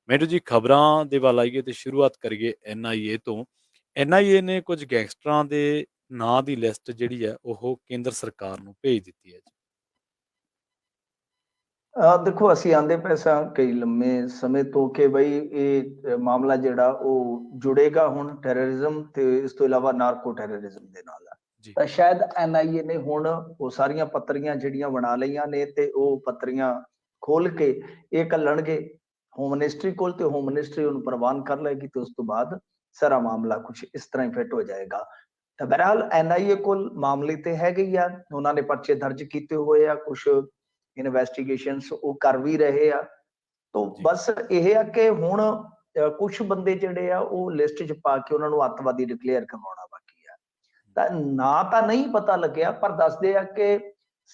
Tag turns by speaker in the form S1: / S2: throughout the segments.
S1: ਮੈਨੂੰ ਜੀ ਖਬਰਾਂ ਦੇ ਵੱਲ ਆਈਏ ਤੇ ਸ਼ੁਰੂਆਤ ਕਰੀਏ NIA ਤੋਂ। NIA ਨੇ ਕੁਝ ਗੈਂਗਸਟਰਾਂ ਦੇ ਨਾਂ ਦੀ ਲਿਸਟ ਜਿਹੜੀ ਹੈ ਉਹ ਕੇਂਦਰ ਸਰਕਾਰ ਨੂੰ ਭੇਜ ਦਿੱਤੀ ਹੈ ਜੀ।
S2: ਦੇਖੋ ਅਸੀਂ ਆਂਦੇ ਪਏ ਸਾਂ ਕਈ ਲੰਮੇ ਸਮੇਂ ਤੋਂ ਕਿ ਬਈ ਇਹ ਮਾਮਲਾ ਜਿਹੜਾ ਉਹ ਜੁੜੇਗਾ ਹੁਣ ਟੈਰਰਿਜ਼ਮ ਤੇ ਇਸ ਤੋਂ ਇਲਾਵਾ ਨਾਰਕੋ ਟੈਰਰਿਜ਼ਮ ਦੇ ਨਾਲ।
S1: ਜੀ
S2: ਤਾਂ ਸ਼ਾਇਦ NIA ਨੇ ਹੁਣ ਉਹ ਸਾਰੀਆਂ ਪੱਤਰੀਆਂ ਜਿਹੜੀਆਂ ਬਣਾ ਲਈਆਂ ਨੇ ਤੇ ਉਹ ਪੱਤਰੀਆਂ ਖੋਲ ਕੇ ਇਹ ਘੱਲਣਗੇ ਹੋਮ ਮਿਨਿਸਟਰੀ ਕੋਲ, ਤੇ ਹੋਮ ਮਿਨਿਸਟਰੀ ਉਹਨੂੰ ਪ੍ਰਵਾਨ ਕਰ ਲਏਗੀ ਤੇ ਉਸ ਤੋਂ ਬਾਅਦ ਸਾਰਾ ਮਾਮਲਾ ਕੁਝ ਇਸ ਤਰ੍ਹਾਂ ਹੀ ਫਿੱਟ ਹੋ ਜਾਏਗਾ। ਤਾਂ ਬਹਰਹਾਲ NIA ਕੋਲ ਮਾਮਲੇ ਤੇ ਹੈਗੇ ਹੀ ਆ, ਉਹਨਾਂ ਨੇ ਪਰਚੇ ਦਰਜ ਕੀਤੇ ਹੋਏ ਆ, ਕੁਝ ਇਨਵੈਸਟੀਗੇਸ਼ਨਸ ਉਹ ਕਰ ਵੀ ਰਹੇ ਆ। ਤੋਂ
S1: ਜੀ
S2: ਬਸ ਇਹ ਆ ਕਿ ਹੁਣ ਕੁਝ ਬੰਦੇ ਜਿਹੜੇ ਆ ਉਹ ਲਿਸਟ 'ਚ ਪਾ ਕੇ ਉਹਨਾਂ ਨੂੰ ਅੱਤਵਾਦੀ ਡਿਕਲੇਅਰ ਕਰਵਾਉਣਾ ਬਾਕੀ ਆ। ਤਾਂ ਨਾ ਤਾਂ ਨਹੀਂ ਪਤਾ ਲੱਗਿਆ, ਪਰ ਦੱਸਦੇ ਆ ਕਿ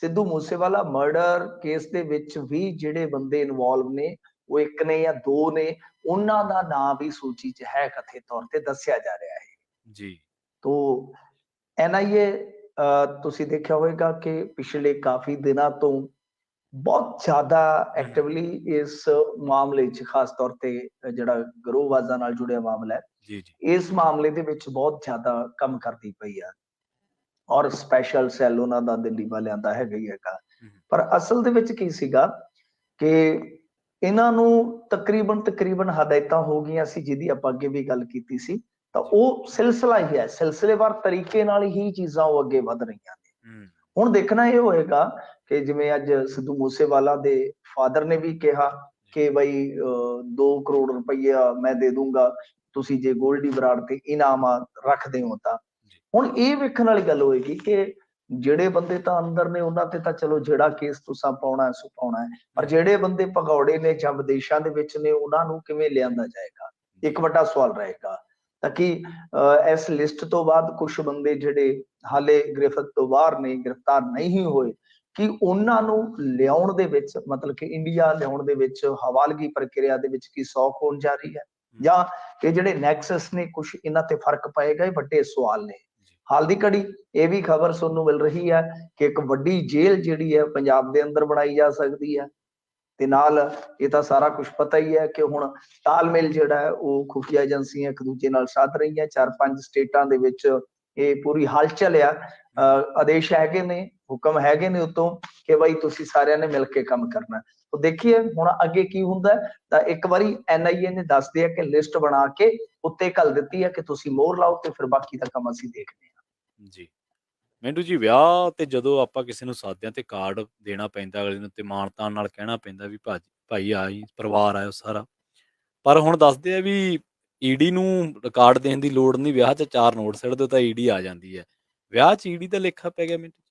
S2: ਸਿੱਧੂ ਮੂਸੇਵਾਲਾ ਮਰਡਰ ਕੇਸ ਦੇ ਵਿੱਚ ਵੀ ਜਿਹੜੇ ਬੰਦੇ ਇਨਵੋਲਵ ਨੇ ਉਹ ਇੱਕ ਨੇ ਜਾਂ ਦੋ ਨੇ, ਉਹਨਾਂ ਦਾ ਨਾਂ ਵੀ ਸੂਚੀ 'ਚ ਹੈ, ਕਥਿਤ ਤੌਰ ਤੇ ਦੱਸਿਆ ਜਾ ਰਿਹਾ ਹੈ।
S1: ਜੀ
S2: ਤੋਂ NIA ਤੁਸੀਂ ਦੇਖਿਆ ਹੋਵੇਗਾ ਕਿ ਪਿਛਲੇ ਕਾਫੀ ਦਿਨਾਂ ਤੋਂ ਬਹੁਤ ਜ਼ਿਆਦਾ ਐਕਟਿਵਲੀ ਇਸ ਮਾਮਲੇ 'ਚ, ਖਾਸ ਤੌਰ ਤੇ ਜਿਹੜਾ ਗਰੋਹਵਾਜ਼ਾਂ ਨਾਲ ਜੁੜਿਆ ਮਾਮਲਾ ਹੈ,
S1: ਜੀ ਜੀ
S2: ਇਸ ਮਾਮਲੇ ਦੇ ਵਿੱਚ ਬਹੁਤ ਜ਼ਿਆਦਾ ਕੰਮ ਕਰਦੀ ਪਈ ਆ। ਔਰ ਸਪੈਸ਼ਲ ਸੈੱਲ ਉਹਨਾਂ ਦਾ ਦਿੱਲੀ ਵਾਲਿਆਂ ਦਾ ਹੈਗਾ ਹੀ ਹੈਗਾ। ਪਰ ਅਸਲ ਦੇ ਵਿੱਚ ਕੀ ਸੀਗਾ ਕਿ ਇਹਨਾਂ ਨੂੰ ਤਕਰੀਬਨ ਹਦਾਇਤਾਂ ਹੋ ਗਈਆਂ ਸੀ, ਜਿਹਦੀ ਆਪਾਂ ਅੱਗੇ ਵੀ ਗੱਲ ਕੀਤੀ ਸੀ। ਤਾਂ ਉਹ ਸਿਲਸਿਲਾ ਹੀ ਹੈ, ਸਿਲਸਿਲੇਵਾਰ ਤਰੀਕੇ ਨਾਲ ਹੀ ਚੀਜ਼ਾਂ ਉਹ ਅੱਗੇ ਵਧ ਰਹੀਆਂ ਨੇ। ਹੁਣ ਦੇਖਣਾ ਇਹ ਹੋਏਗਾ ਕਿ ਜਿਵੇਂ ਅੱਜ ਸਿੱਧੂ ਮੂਸੇਵਾਲਾ ਦੇ ਫਾਦਰ ਨੇ ਵੀ ਕਿਹਾ ਕਿ ਬਈ 2 ਕਰੋੜ ਰੁਪਈਆ ਮੈਂ ਦੇ ਦੂੰਗਾ ਤੁਸੀਂ ਜੇ ਗੋਲਡੀ ਬਰਾੜ ਤੇ ਇਨਾਮ ਰੱਖਦੇ ਹੋ। ਤਾਂ ਹੁਣ ਇਹ ਵੇਖਣ ਵਾਲੀ ਗੱਲ ਹੋਏਗੀ ਕਿ ਜਿਹੜੇ ਬੰਦੇ ਤਾਂ ਅੰਦਰ ਨੇ ਉਹਨਾਂ ਤੇ ਤਾਂ ਚਲੋ ਜਿਹੜਾ ਕੇਸ ਤੁਸੀਂ ਪਾਉਣਾ ਸੋ ਪਾਉਣਾ ਹੈ, ਪਰ ਜਿਹੜੇ ਬੰਦੇ ਭਗੌੜੇ ਨੇ ਜਾਂ ਵਿਦੇਸ਼ਾਂ ਦੇ ਵਿੱਚ ਨੇ ਉਹਨਾਂ ਨੂੰ ਕਿਵੇਂ ਲਿਆਂਦਾ ਜਾਏਗਾ, ਇੱਕ ਵੱਡਾ ਸਵਾਲ ਰਹੇਗਾ। ਤਾਂ ਕਿ ਇਸ ਲਿਸਟ ਤੋਂ ਬਾਅਦ ਕੁਝ ਬੰਦੇ ਜਿਹੜੇ ਹਾਲੇ ਗ੍ਰਿਫਤ ਤੋਂ ਬਾਹਰ ਨੇ, ਗ੍ਰਿਫਤਾਰ ਨਹੀਂ ਹੋਏ, ਕਿ ਉਹਨਾਂ ਨੂੰ ਲਿਆਉਣ ਦੇ ਵਿੱਚ, ਮਤਲਬ ਕਿ ਇੰਡੀਆ ਲਿਆਉਣ ਦੇ ਵਿੱਚ ਹਵਾਲਗੀ ਪ੍ਰਕਿਰਿਆ ਦੇ ਵਿੱਚ ਕੀ ਸੌਖ ਹੋਣ ਜਾ ਰਹੀ ਹੈ, ਜਾਂ ਇਹ ਜਿਹੜੇ ਨੈਕਸਸ ਨੇ ਕੁਝ ਇਹਨਾਂ ਤੇ ਫਰਕ ਪਏਗਾ, ਇਹ ਵੱਡੇ ਸਵਾਲ ਨੇ। ਹਾਲ ਦੀ ਘੜੀ ਇਹ ਵੀ ਖਬਰ ਸੁਣਨ ਨੂੰ ਮਿਲ ਰਹੀ ਹੈ ਕਿ ਇੱਕ ਵੱਡੀ ਜੇਲ੍ਹ ਜਿਹੜੀ ਹੈ ਪੰਜਾਬ ਦੇ ਅੰਦਰ ਬਣਾਈ ਜਾ ਸਕਦੀ ਹੈ। ਤੇ ਨਾਲ ਇਹ ਤਾਂ ਸਾਰਾ ਕੁਝ ਪਤਾ ਹੀ ਹੈ ਕਿ ਹੁਣ ਤਾਲਮੇਲ ਜਿਹੜਾ ਹੈ ਉਹ ਖੁਫੀਆ ਏਜੰਸੀਆਂ ਇੱਕ ਦੂਜੇ ਨਾਲ ਸਾਧ ਰਹੀਆਂ। 4-5 ਸਟੇਟਾਂ ਦੇ ਵਿੱਚ ਇਹ ਪੂਰੀ ਹਲਚਲ ਆ। ਆਦੇਸ਼ ਹੈਗੇ ਨੇ, ਹੁਕਮ ਹੈਗੇ ਨੇ ਉਤੋਂ ਕਿ ਬਈ ਤੁਸੀਂ ਸਾਰਿਆਂ ਨੇ ਮਿਲ ਕੇ ਕੰਮ ਕਰਨਾ। ਤਾਂ ਦੇਖੀਏ ਹੁਣ ਅੱਗੇ ਕੀ ਹੁੰਦਾ। ਤਾਂ ਇੱਕ ਵਾਰੀ NIA ਨੇ ਦੱਸਦੇ ਆ ਕਿ ਲਿਸਟ ਬਣਾ ਕੇ ਉੱਤੇ ਘੱਲ ਦਿੱਤੀ ਹੈ ਕਿ ਤੁਸੀਂ ਮੋਹਰ ਲਾਓ ਤੇ ਫਿਰ ਬਾਕੀ ਦਾ ਕੰਮ ਅਸੀਂ ਦੇਖਦੇ ਹਾਂ।
S1: ਜੀ ਮੈਨੂੰ ਜੀ ਵਿਆਹ ਤੇ ਜਦੋਂ ਆਪਾਂ ਕਿਸੇ ਨੂੰ ਸਾਦਿਆਂ ਤੇ ਕਾਰਡ ਦੇਣਾ ਪੈਂਦਾ ਅਗਲੇ ਨੂੰ, ਤੇ ਮਾਣ-ਤਾਣ ਨਾਲ ਕਹਿਣਾ ਪੈਂਦਾ ਵੀ ਭਾਈ ਆਈ ਪਰਿਵਾਰ ਆਇਓ ਸਾਰਾ। ਪਰ ਹੁਣ ਦੱਸਦੇ ਆ ਵੀ ED ਨੂੰ ਕਾਰਡ ਦੇਣ ਦੀ ਲੋੜ ਨਹੀਂ, ਵਿਆਹ 'ਚ 4 ਨੋਟ ਸਿੱਟ ਦਿਓ ਤਾਂ ED ਆ ਜਾਂਦੀ ਹੈ। ਵਿਆਹ 'ਚ ED ਦਾ ਲੇਖਾ ਪੈ ਗਿਆ ਮੈਨੂੰ।